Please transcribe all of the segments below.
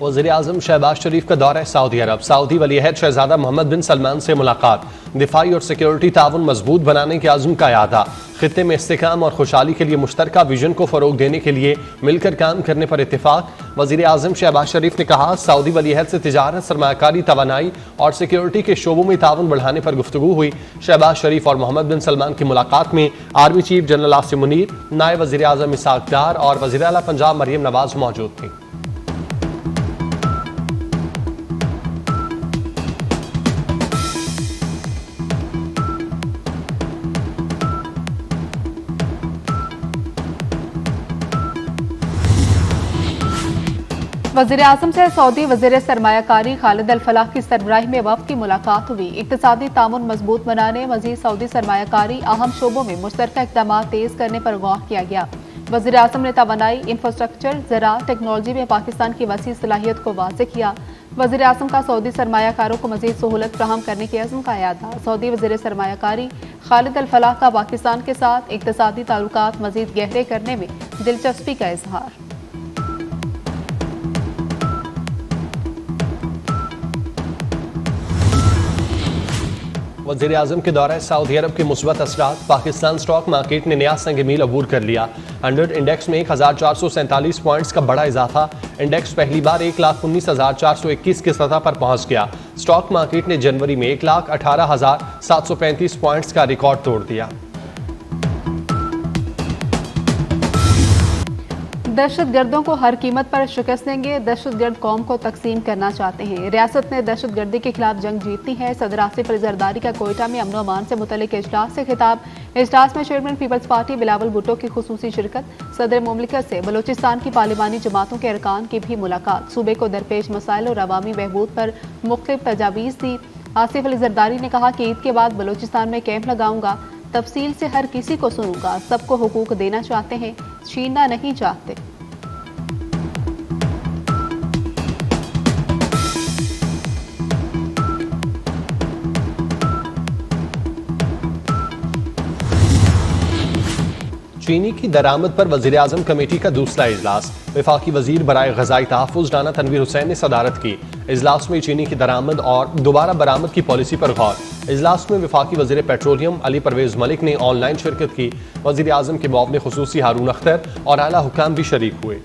वज़ीर आज़म शहबाज शरीफ का दौरा सऊदी अरब। सऊदी वलीअहद शहजादा मोहम्मद बिन सलमान से मुलाकात। दिफाई और सिक्योरिटी ताउन मजबूत बनाने के आज़म का यादा। खित्ते में इस्तेकाम और खुशहाली के लिए मुश्तरका विजन को फ़रोग देने के लिए मिलकर काम करने पर इत्तेफाक। वज़ीर आज़म शहबाज शरीफ ने कहा, सऊदी वलीअहद से तिजारत, सरमायाकारी, तवानाई और सिक्योरिटी के शोबों में ताउन बढ़ाने पर गुफ्तगू हुई। शहबाज शरीफ और मोहम्मद बिन सलमान की मुलाकात में army chief general Asim Munir, नायब वज़ीर आज़म इसहाक डार और वज़ीर आला पंजाब मरियम नवाज मौजूद थी। वज़ीर आज़म से सऊदी वज़ीर सरमायाकारी खालिद अल फलाह की सरबराही में वफ़द की मुलाकात हुई। इक़्तिसादी तामुन मजबूत बनाने, मज़ीद सऊदी सरमायाकारी अहम शोबों में मुश्तरका इक़दामात तेज़ करने पर गौर किया गया। वज़ीर आज़म ने तवानाई, इंफ्रास्ट्रक्चर, ज़राअत, टेक्नोलॉजी में पाकिस्तान की वसी सलाहियत को वाज़ेह किया। वज़ीर आज़म का सऊदी सरमायाकारों को मज़ीद सहूलत फराहम करने के अज़्म का यादा। सऊदी वज़ीर सरमायाकारी खालिद अल फलाह का पाकिस्तान के साथ इक़्तिसादी ताल्लुकात मज़ीद गहरे करने में दिलचस्पी का इजहार। वज़ीर आज़म के दौरे सऊदी अरब के मुस्बत असरात। पाकिस्तान स्टॉक मार्केट ने नया संग मील अबूर कर लिया। 100 इंडेक्स में 1447 पॉइंट्स का बड़ा इजाफा। इंडेक्स पहली बार 1,19,421 की सतह पर पहुंच गया। स्टॉक मार्केट ने जनवरी में 1,18,735 पॉइंट्स का रिकॉर्ड तोड़ दिया। दहशतगर्दों को हर कीमत पर शिकस्त देंगे। दहशतगर्द कौम को तकसीम करना चाहते हैं। रियासत ने दहशतगर्दी के खिलाफ जंग जीतनी है। सदर आसिफ अली जरदारी का कोयटा में अमन व अमान से मुतल्लिक इजलास से खिताब। इजलास में चेयरमैन पीपल्स पार्टी बिलावल भुट्टो की खुसूसी शिरकत। सदर मुमलिकत से बलोचिस्तान की पार्लिमानी जमातों के अरकान की भी मुलाकात। सूबे को दरपेश मसाइल और अवामी बहबूद पर मुख्तलिफ तजावीज़ दी। आसिफ अली जरदारी ने कहा कि ईद के बाद बलोचिस्तान में कैंप लगाऊंगा, तफसील से हर किसी को सुनूंगा। सबको हुकूक देना चाहते हैं, छीनना नहीं चाहते। चीनी की दरामद पर वज़ीर आज़म कमेटी का दूसरा इजलास। वफाकी वज़ीर बराए ग़ज़ाई तहफ़्फ़ुज़ राना तनवीर हुसैन ने सदारत की। इजलास में चीनी की दरामद और दोबारा बरामद की पॉलिसी पर गौर। इजलास में वफाकी वज़ीर पेट्रोलियम अली परवेज़ मलिक ने ऑनलाइन शिरकत की। वज़ीर आज़म के मुआविन ख़ुसूसी हारून अख्तर और आला हुकाम भी शरीक हुए।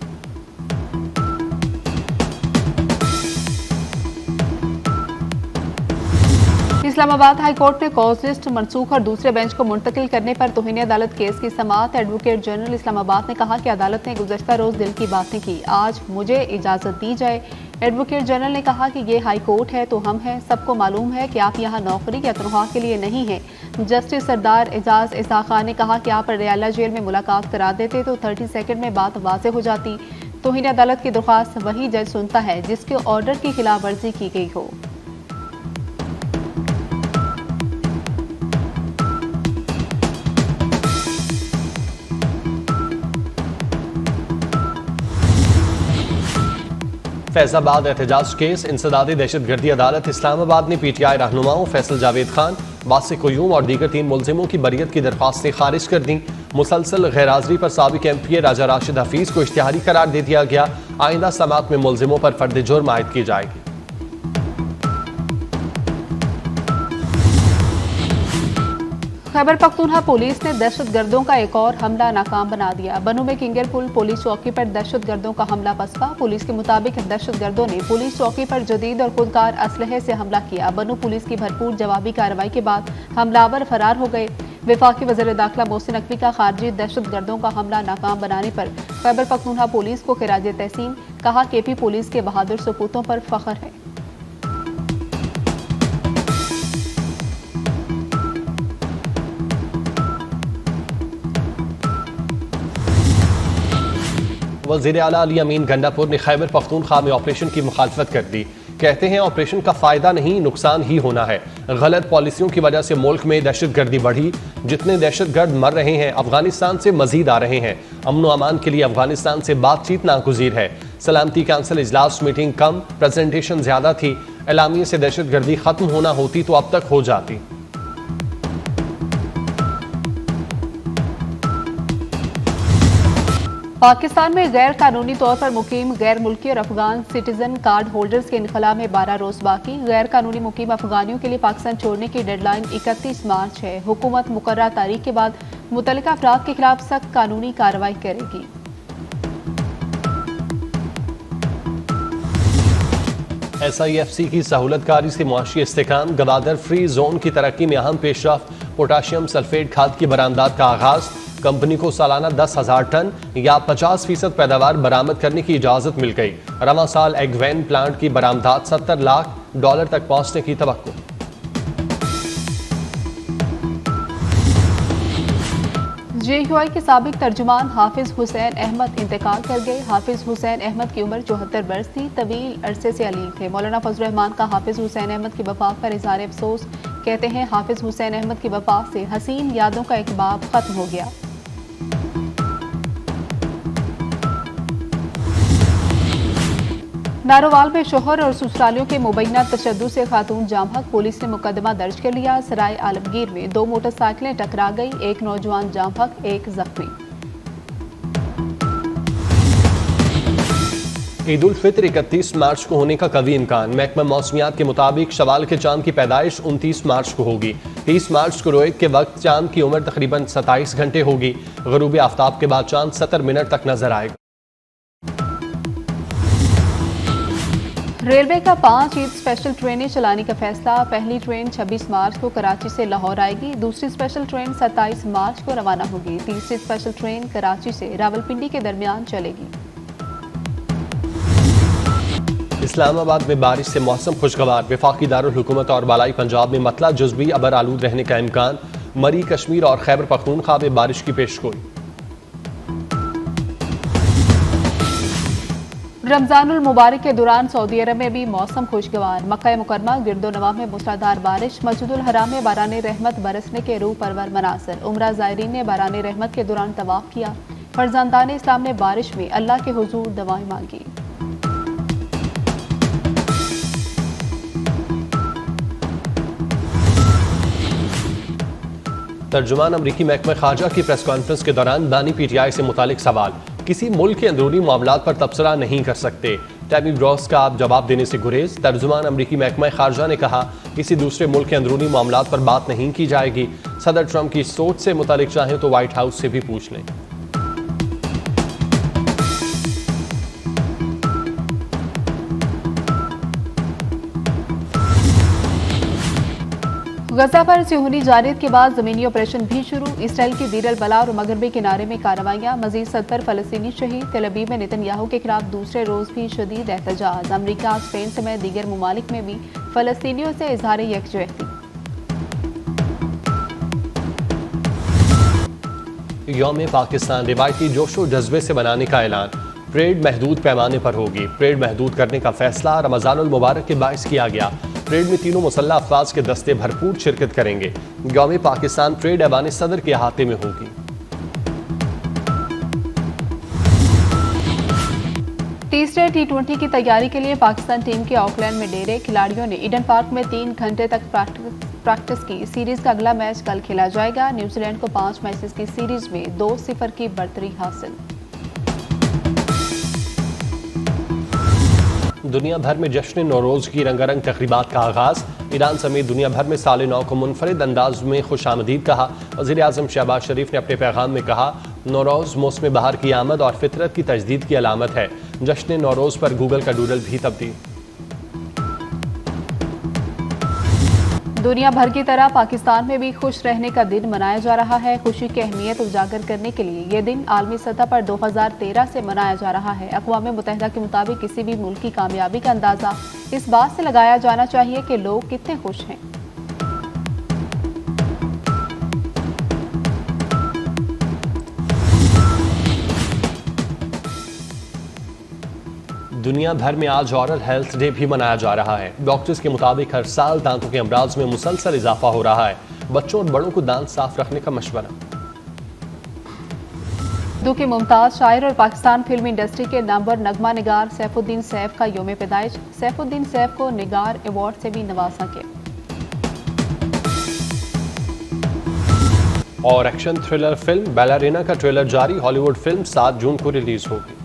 इस्लामाबाद हाई कोर्ट ने कॉज लिस्ट मनसूख और दूसरे बेंच को मुंतकिल करने पर तौहीन अदालत केस की समाअत। एडवोकेट जनरल इस्लामाबाद ने कहा कि अदालत ने गुज़श्ता रोज दिल की बातें की, आज मुझे इजाज़त दी जाए। एडवोकेट जनरल ने कहा कि ये हाई कोर्ट है तो हम हैं, सबको मालूम है कि आप यहाँ नौकरी या तनख्वाह के लिए नहीं हैं। जस्टिस सरदार एजाज इसहाक खान ने कहा कि आप रियाला जेल में मुलाकात करा देते तो 30 सेकंड में बात वाज़ेह हो जाती। तौहीन अदालत की दरख्वास्त वही जज सुनता है जिसके ऑर्डर की खिलाफ वर्जी की गई हो। फैजाबाद एहतजाज केस। इंसदादी दहशतगर्दी अदालत इस्लामाबाद ने PTI रहनुमाओं फैसल जावेद खान, वासिक क़य्यूम और दीगर 3 मुलजिमों की बरियत की दरख्वास्तें खारिज कर दी। मुसलसल गैरहाज़री पर साबिक MP राजा राशिद हफीज को इश्तिहारी करार दे दिया गया। आइंदा समाअत में मुलजिमों पर फर्द जुर्म आयद की जाएगी। खैबर पख्तूनख्वा पुलिस ने दहशतगर्दों का एक और हमला नाकाम बना दिया। बनू में किंगर पुल पुलिस चौकी पर दहशतगर्दों का हमला पसपा। पुलिस के मुताबिक दहशतगर्दों ने पुलिस चौकी पर जदीद और खुदकार असलहे से हमला किया। बनू पुलिस की भरपूर जवाबी कार्रवाई के बाद हमलावर फरार हो गए। वफाकी वज़ीर दाखिला मोहसिन नकवी का खारजी दहशतगर्दों का हमला नाकाम बनाने पर खैबर पख्तूनख्वा पुलिस को खिराज तहसीन। कहा KP पुलिस के बहादुर सपूतों पर फख्र है। वज़ीर आला अली अमीन गंडापुर ने खैबर पख्तूनख्वा में ऑपरेशन की मुखालफत कर दी। कहते हैं ऑपरेशन का फायदा नहीं नुकसान ही होना है। गलत पॉलिसियों की वजह से मुल्क में दहशतगर्दी बढ़ी। जितने दहशतगर्द मर रहे हैं अफगानिस्तान से मजीद आ रहे हैं। अमन व अमान के लिए अफगानिस्तान से बातचीत नागुज़ीर है। सलामती काउंसिल इजलास मीटिंग कम, प्रेजेंटेशन ज्यादा थी। एलामिये से दहशतगर्दी खत्म होना होती तो अब तक हो जाती। पाकिस्तान में गैर कानूनी तौर पर मुकीम गैर मुल्की और अफगान सिटीजन कार्ड होल्डर्स के इनखला में 12 रोज बाकी। गैर कानूनी मुकीम अफगानियों के लिए पाकिस्तान छोड़ने की डेडलाइन 31 मार्च है। हुकूमत मुकर्रर तारीख के बाद मुतल्लिका अफराद के खिलाफ सख्त कानूनी कार्रवाई करेगी। SIFC की सहूलतकारी से मुआशी इस्तेकाम, गवादर फ्री जोन की तरक्की में अहम पेशरफ्त। पोटाशियम सल्फेट खाद की बरामदात का आगाज। कंपनी को सालाना 10,000 टन या 50% पैदावार बरामद करने की इजाजत मिल गई। रवां साल एगवेन प्लांट की बरामदात $70 लाख तक पहुंचने की तवक्को। JUI के साबिक तर्जुमान हाफिज हुसैन अहमद इंतकाल कर गए। हाफिज हुसैन अहमद की उम्र 74 वर्ष थी। तवील अरसे से अलील थे। मौलाना फजल रहमान का हाफिज हुसैन अहमद की वफात पर इज़हार अफसोस। कहते हैं हाफिज हुसैन अहमद की वफात से हसीन यादों का एक बाब खत्म हो गया। नारोवाल में शोहर और ससुरालियों के मुबैना तशद्दुद से खातून जामहक। पुलिस ने मुकदमा दर्ज कर लिया। सराय आलमगीर में 2 मोटरसाइकिलें टकरा गई। एक नौजवान जामहक, एक जख्मी। ईद उल फित्र 31 मार्च को होने का कवी इम्कान। महकमा मौसमियात के मुताबिक शवाल के चांद की पैदाइश 29 मार्च को होगी। 30 मार्च को रोएब के वक्त चांद की उम्र तकरीबन 27 घंटे होगी। गरूब आफ्ताब के बाद चांद 70 मिनट तक नजर आएगा। रेलवे का 5 ईद स्पेशल ट्रेनें चलाने का फैसला। पहली ट्रेन 26 मार्च को कराची से लाहौर आएगी। दूसरी स्पेशल ट्रेन 27 मार्च को रवाना होगी। तीसरी स्पेशल ट्रेन कराची से रावलपिंडी के दरमियान चलेगी। इस्लामाबाद में बारिश से मौसम खुशगवार। वफाकी दारुल हुकूमत और बालाई पंजाब में मतला जुज़वी अबर आलूद रहने का इम्कान। मरी, कश्मीर और खैबर पख्तूनख्वा में बारिश की पेशगोई। रमजानुल मुबारक के दौरान सऊदी अरब में भी मौसम खुशगवार। मक्का मुकरमा गिरदोनवा में मूसलाधार बारिश। मस्जिदुल हराम में बारान रहमत बरसने के रूह परवर मनासर। उम्रा ज़ायरीन ने बारान रहमत के दौरान तवाफ किया। फरजंदान इस्लाम ने बारिश में अल्लाह के हुजूर दुआएं मांगी। तर्जुमान अमरीकी महकमा खारजा की प्रेस कॉन्फ्रेंस के दौरान बानी PTI से मुतालिक सवाल। किसी मुल्क के अंदरूनी मामलात पर तबसरा नहीं कर सकते। टैमी ब्रॉस का आप जवाब देने से गुरेज। तर्जुमान अमरीकी महकमा खारजा ने कहा किसी दूसरे मुल्क के अंदरूनी मामलात पर बात नहीं की जाएगी। सदर ट्रंप की सोच से मुतालिक चाहें तो व्हाइट हाउस से भी पूछ लें। गजा पर सिहूनी जारियत के बाद जमीनी ऑपरेशन भी शुरू। इसराइल की दीर अल बला और मगरबी किनारे में कार्रवाइयां। मजीद 70 फलस्तीनी शहीद। तेल अवीव में नेतन्याहू के खिलाफ दूसरे रोज भी शदीद एहतजाज। अमरीका, स्पेन समेत दीगर ममालिक में भी फलस्तीनियों से इजहार यकजहती। यौम पाकिस्तान रिवायती जोशो जज्बे से मनाने का ऐलान। परेड महदूद पैमाने पर होगी। परेड महदूद करने का फैसला रमजानुल मुबारक के बाइस किया गया। परेड में तीनों मुसल्लह अफवाज के दस्ते भरपूर शिरकत करेंगे। यौम पाकिस्तान परेड ऐवान सदर के अहाते में होगी। तीसरे T20 की तैयारी के लिए पाकिस्तान टीम के ऑकलैंड में डेरे। खिलाड़ियों ने ईडन पार्क में 3 घंटे तक प्रैक्टिस की। सीरीज का अगला मैच कल खेला जाएगा। न्यूजीलैंड को 5 मैचेस की सीरीज में 2-0 की बढ़तरी हासिल। दुनिया भर में जश्न नौरोज़ की रंगारंग तकरीबात का आगाज। ईरान समेत दुनिया भर में साल नौ को मुनफरिद अंदाज में खुशामदीद कहा। वज़ीर आज़म शहबाज शरीफ ने अपने पैगाम में कहा नौरोज़ मौसम बहार की आमद और फितरत की तजदीद की अलामत है। जश्न नौरोज़ पर गूगल का डूडल भी तब्दील। दुनिया भर की तरह पाकिस्तान में भी खुश रहने का दिन मनाया जा रहा है। खुशी की अहमियत उजागर करने के लिए ये दिन आलमी सतह पर 2013 से मनाया जा रहा है। अक़वाम मुत्तहिदा के मुताबिक किसी भी मुल्क की कामयाबी का अंदाज़ा इस बात से लगाया जाना चाहिए कि लोग कितने खुश हैं। दुनिया भर में आज ओरल हेल्थ डे भी मनाया जा रहा है। डॉक्टर्स के मुताबिक हर साल दांतों के अमराज में मुसलसल इजाफा हो रहा है। बच्चों और बड़ों को दांत साफ रखने का मशवरा। उर्दू के मुमताज शायर और पाकिस्तान फिल्म इंडस्ट्री के नामवर नगमा निगार सैफुद्दीन सैफ का यौम पैदाइश। सैफुद्दीन सैफ को निगार अवार्ड से भी नवाजा गया। और एक्शन थ्रिलर फिल्म बैलरीना का ट्रेलर जारी। हॉलीवुड फिल्म 7 जून को रिलीज होगी।